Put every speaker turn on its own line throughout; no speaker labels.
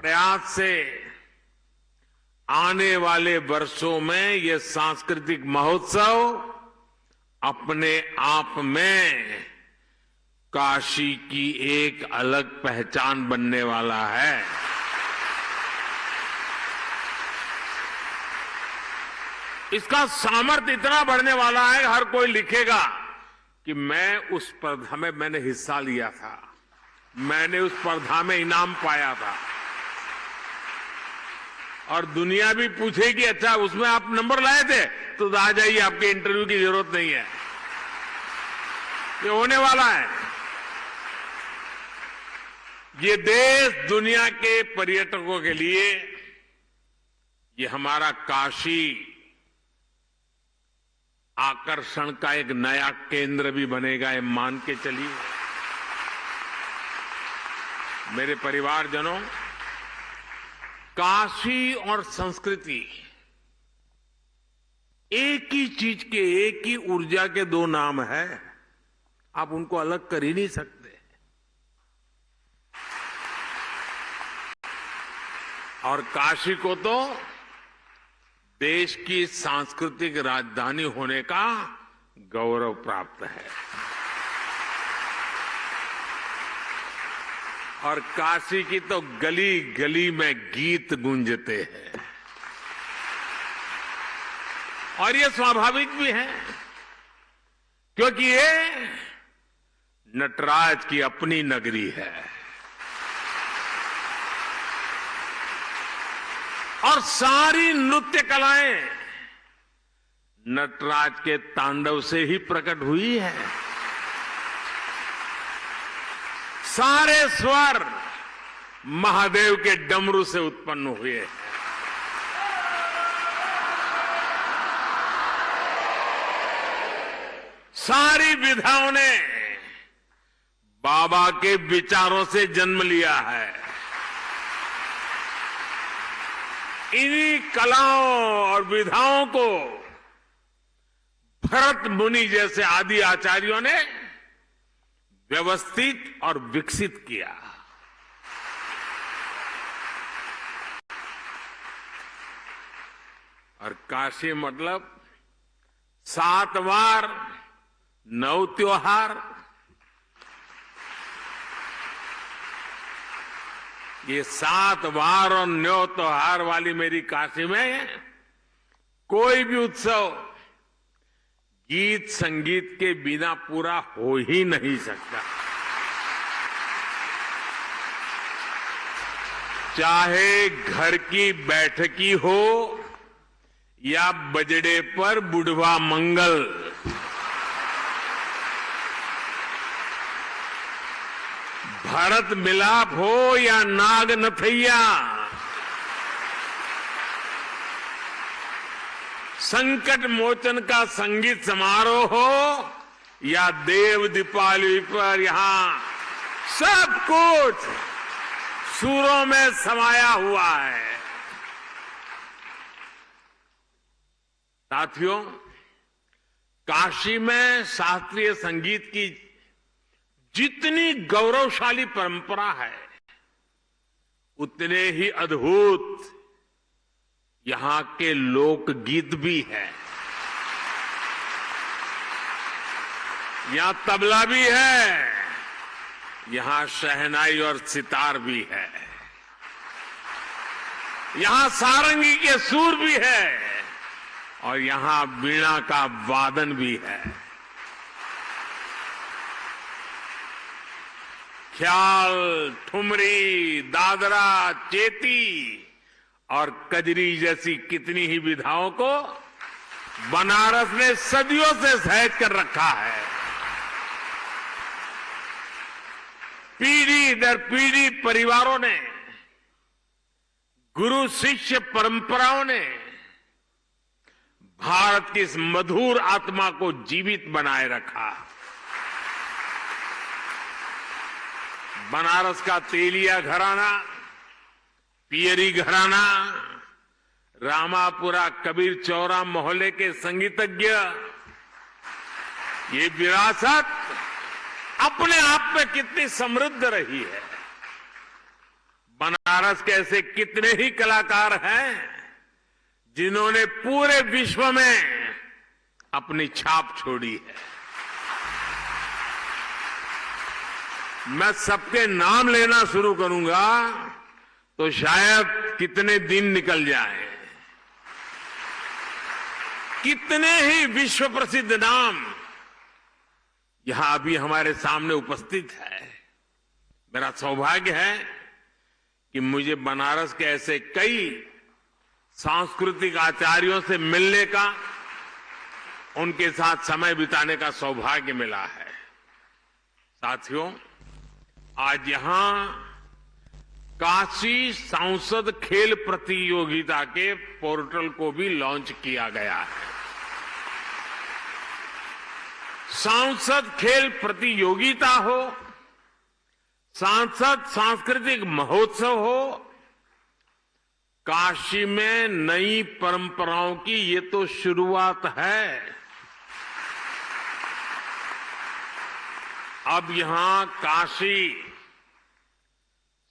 प्रयास से आने वाले वर्षों में ये सांस्कृतिक महोत्सव अपने आप में काशी की एक अलग पहचान बनने वाला है। इसका सामर्थ्य इतना बढ़ने वाला है, हर कोई लिखेगा कि मैं उस स्पर्धा में मैंने हिस्सा लिया था, मैंने उस स्पर्धा में इनाम पाया था। और दुनिया भी पूछेगी अच्छा उसमें आप नंबर लाए थे, तो आ जाइए, आपके इंटरव्यू की जरूरत नहीं है, ये होने वाला है। ये देश दुनिया के पर्यटकों के लिए, ये हमारा काशी आकर्षण का एक नया केंद्र भी बनेगा, ये मान के चलिए। मेरे परिवारजनों, काशी और संस्कृति एक ही चीज के, एक ही ऊर्जा के दो नाम है, आप उनको अलग कर ही नहीं सकते। और काशी को तो देश की सांस्कृतिक राजधानी होने का गौरव प्राप्त है। और काशी की तो गली गली में गीत गूंजते हैं, और ये स्वाभाविक भी है, क्योंकि ये नटराज की अपनी नगरी है। और सारी नृत्य कलाएं नटराज के तांडव से ही प्रकट हुई है। सारे स्वर महादेव के डमरू से उत्पन्न हुए हैं। सारी विधाओं ने बाबा के विचारों से जन्म लिया है। इन्हीं कलाओं और विधाओं को भरत मुनि जैसे आदि आचार्यों ने व्यवस्थित और विकसित किया। और काशी मतलब 7 वार 9 त्योहार, ये 7 वार और 9 त्योहार वाली मेरी काशी में कोई भी उत्सव गीत संगीत के बिना पूरा हो ही नहीं सकता। चाहे घर की बैठकी हो या बजड़े पर बुढ़वा मंगल, भरत मिलाप हो या नाग नथैया, संकट मोचन का संगीत समारोह हो या देव दीपावली पर यहां सब कुछ सुरों में समाया हुआ है। साथियों, काशी में शास्त्रीय संगीत की जितनी गौरवशाली परंपरा है, उतने ही अद्भुत यहां के लोकगीत भी है। यहां तबला भी है, यहां शहनाई और सितार भी है, यहां सारंगी के सुर भी है, और यहां वीणा का वादन भी है। ख्याल, ठुमरी, दादरा, चेती और कजरी जैसी कितनी ही विधाओं को बनारस ने सदियों से सहेज कर रखा है। पीढ़ी दर पीढ़ी परिवारों ने, गुरु शिष्य परंपराओं ने भारत की इस मधुर आत्मा को जीवित बनाए रखा। बनारस का तेलिया घराना, पियरी घराना, रामापुरा कबीर चौरा मोहल्ले के संगीतज्ञ, ये विरासत अपने आप में कितनी समृद्ध रही है। बनारस बनारस के ऐसे कितने ही कलाकार हैं जिन्होंने पूरे विश्व में अपनी छाप छोड़ी है। मैं सबके नाम लेना शुरू करूंगा तो शायद कितने दिन निकल जाएं। कितने ही विश्व प्रसिद्ध नाम यहां अभी हमारे सामने उपस्थित है। मेरा सौभाग्य है कि मुझे बनारस के ऐसे कई सांस्कृतिक आचार्यों से मिलने का, उनके साथ समय बिताने का सौभाग्य मिला है। साथियों, आज यहां काशी सांसद खेल प्रतियोगिता के पोर्टल को भी लॉन्च किया गया है। सांसद खेल प्रतियोगिता हो, सांसद सांस्कृतिक महोत्सव हो, काशी में नई परंपराओं की ये तो शुरुआत है। अब यहां काशी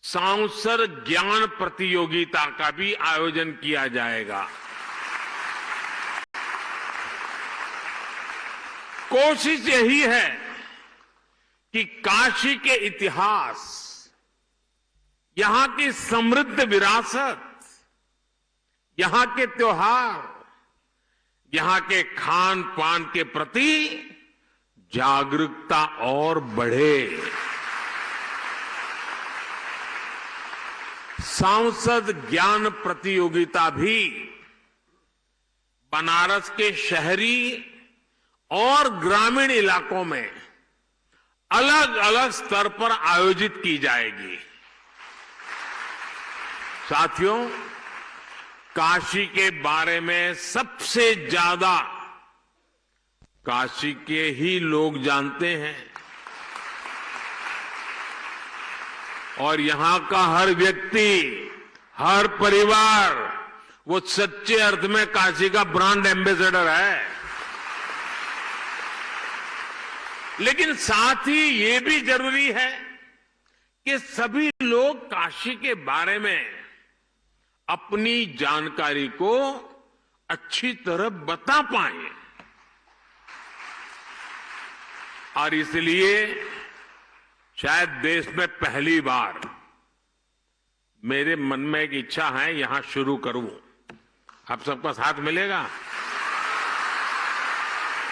सांसद ज्ञान प्रतियोगिता का भी आयोजन किया जाएगा। कोशिश यही है कि काशी के इतिहास, यहां की समृद्ध विरासत, यहां के त्योहार, यहां के खान पान के प्रति जागरूकता और बढ़े। सांसद ज्ञान प्रतियोगिता भी बनारस के शहरी और ग्रामीण इलाकों में अलग अलग स्तर पर आयोजित की जाएगी। साथियों, काशी के बारे में सबसे ज्यादा काशी के ही लोग जानते हैं और यहां का हर व्यक्ति, हर परिवार वो सच्चे अर्थ में काशी का ब्रांड एम्बेसडर है। लेकिन साथ ही ये भी जरूरी है कि सभी लोग काशी के बारे में अपनी जानकारी को अच्छी तरह बता पाएं। और इसलिए शायद देश में पहली बार मेरे मन में एक इच्छा है, यहां शुरू करूं। आप सबका साथ मिलेगा?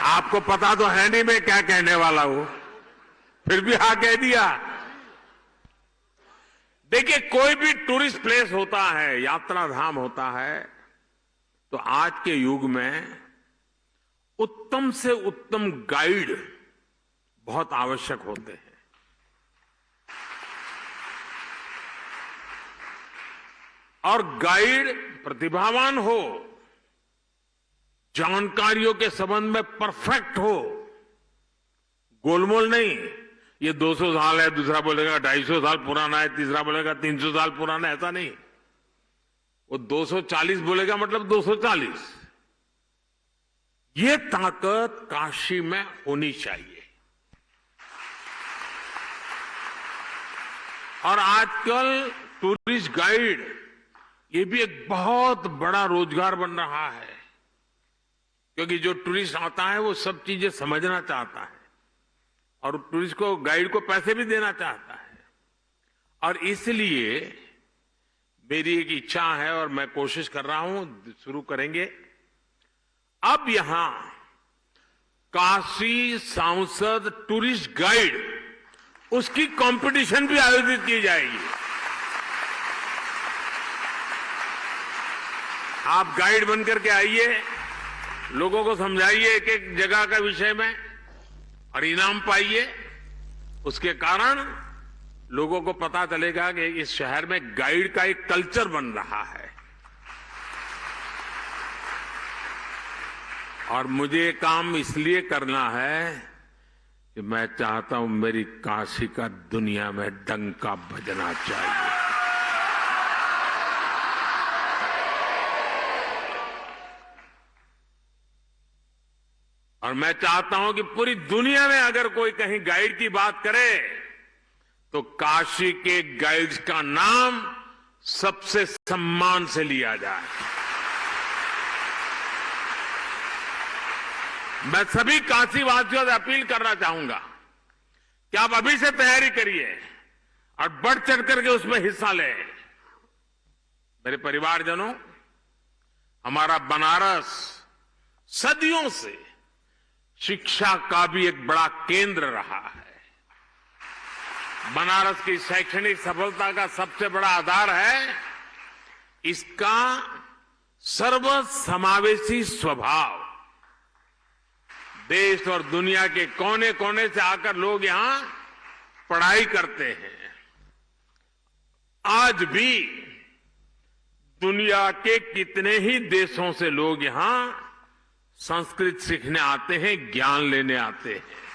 आपको पता तो है नहीं मैं क्या कहने वाला हूं, फिर भी हाँ कह दिया। देखिए, कोई भी टूरिस्ट प्लेस होता है, यात्रा धाम होता है, तो आज के युग में उत्तम से उत्तम गाइड बहुत आवश्यक होते हैं। और गाइड प्रतिभावान हो, जानकारियों के संबंध में परफेक्ट हो, गोलमोल नहीं, ये 200 साल है, दूसरा बोलेगा 250 साल पुराना है, तीसरा बोलेगा 300 साल पुराना है, ऐसा नहीं। वो 240 बोलेगा मतलब 240। ये ताकत काशी में होनी चाहिए। और आजकल टूरिस्ट गाइड ये भी एक बहुत बड़ा रोजगार बन रहा है, क्योंकि जो टूरिस्ट आता है वो सब चीजें समझना चाहता है और टूरिस्ट को, गाइड को पैसे भी देना चाहता है। और इसलिए मेरी एक इच्छा है और मैं कोशिश कर रहा हूं, शुरू करेंगे। अब यहां काशी सांसद टूरिस्ट गाइड, उसकी कंपटीशन भी आयोजित की जाएगी। आप गाइड बनकर के आइए, लोगों को समझाइए एक एक जगह का विषय में और इनाम पाइए। उसके कारण लोगों को पता चलेगा कि इस शहर में गाइड का एक कल्चर बन रहा है। और मुझे ये काम इसलिए करना है कि मैं चाहता हूं मेरी काशी का दुनिया में डंका बजना चाहिए। और मैं चाहता हूं कि पूरी दुनिया में अगर कोई कहीं गाइड की बात करे तो काशी के गाइड्स का नाम सबसे सम्मान से लिया जाए। मैं सभी काशीवासियों से अपील करना चाहूंगा कि आप अभी से तैयारी करिए और बढ़ चढ़ करके उसमें हिस्सा लें। मेरे परिवारजनों, हमारा बनारस सदियों से शिक्षा का भी एक बड़ा केंद्र रहा है। बनारस की शैक्षणिक सफलता का सबसे बड़ा आधार है इसका सर्वसमावेशी स्वभाव। देश और दुनिया के कोने कोने से आकर लोग यहां पढ़ाई करते हैं। आज भी दुनिया के कितने ही देशों से लोग यहां संस्कृत सीखने आते हैं, ज्ञान लेने आते हैं।